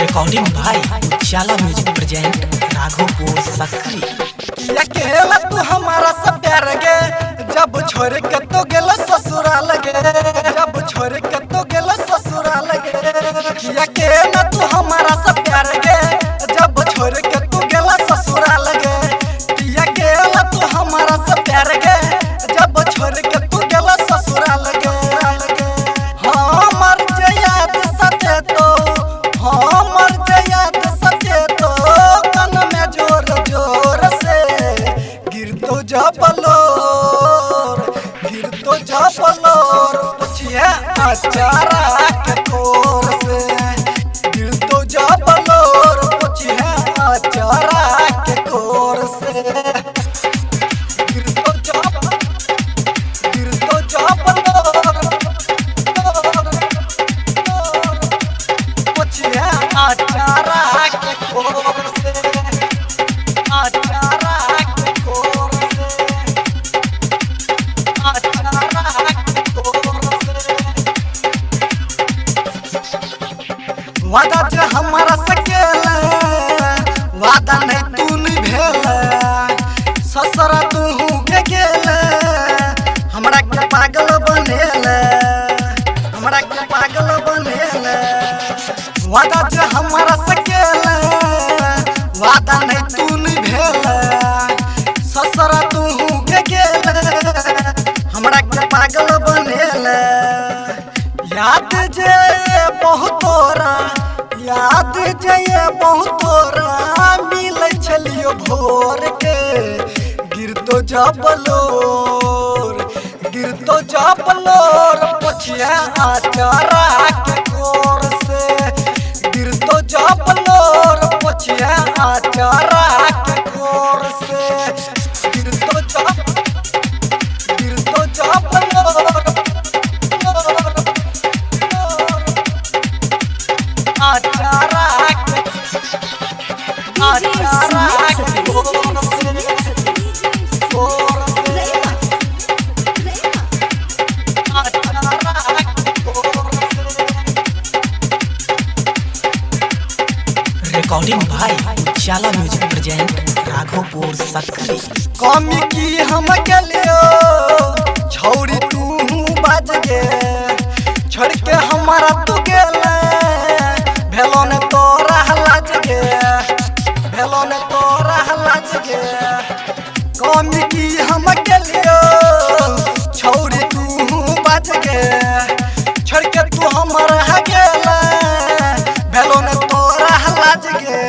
Recording भाई शाला music present Raghopur सकरी। अकेला तू हमारा सब प्यार गे जब छोड़ के तो गेला ससुराल गे, जब छोड़ के तो गेला ससुराल गे। अकेला तू हमारा सब प्यार गे जब छोड़ के तू गेला ससुराल गे। अकेला तू हमारा सब प्यार गे जब छोड़ के तू गेला ससुराल गे। हमर जे याद सते तो हमर जे याद सते तो कन में जोर जोर से गिर तो जा पलोर, गिर तो जा पलोर पूछिए अचारा के कोर से। गिर तो जा पलोर पूछिए अचारा के कोर से। गिर तो जा पलोर पूछिए अचारा के कोर से। अचारा के कोर से, अचारा के कोर से। वादा जो हमारा सकेल वादा नहीं तू नहीं भेल। ससुरा तू के गेल हमरा के पागल बनेल, हमरा के पागल बनेल। वादा जो हमारा सकेल वादा नहीं तू नहीं भेल। ससुरा तू के गेल हमरा के पागल बनेल। याद जे बहुतोरा, याद जे बहुतोरा मिल छलियो भोर के। गिर तो जा पलोर, गिर तो जा पलोर पूछिए अचारा के कोर से। गिर तो जा पलोर पूछिए अचारा के कोर से। गिर तो जा पलोर अचारा के, अचारा के कोर से। कोर से अचारा के कोर से। रिकॉर्डिंग भाई शाला म्यूजिक प्रेजेंट राघोपुर सकरी। कमी की हम के लियो छौरी तू बाज गे। छोड़ के हमारा तू गेल भेलो ने तोरा लाज गे, भेलो ने तोरा लाज गे। कमी की हम के लियो छौरी तू बाज गे। छोड़ के तू हमारा गेल भेलो ने तोरा लाज गे।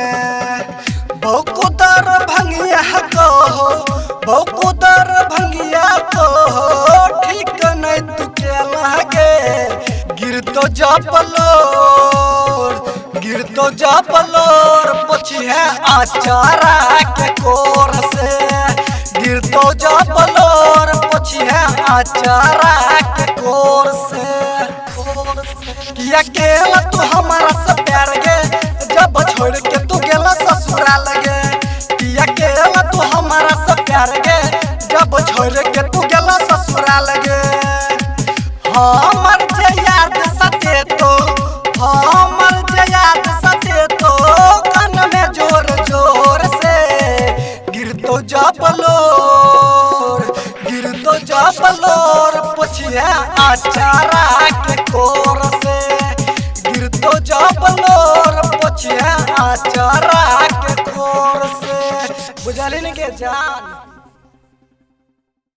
बहुकुदर भंगिया कहो, बहुकुदर भंगिया कहो ठीक नहीं तू के लागे। गिर तो जा पलोर, गिर तो जा पलोर पूछिए अचारा के कोर से। गिर तो जा पलोर पूछिए अचारा के कोर से। अकेला तू हमारा सब प्यार गे जब छोड़ के तू गेला ससुराल गे। अकेला तू हमारा सब प्यार गे जब छोड़ के तू गेला ससुराल गे। हमर जे याद सते तो, हमर जे याद सते तो कन में जोर जोर से गिर तो जा पलोर, गिर तो जा पलोर पूछिए अचारा के कोर से। गिर तो जा पलोर पूछिए अचारा के कोर से। बुझाली नहीं के जान।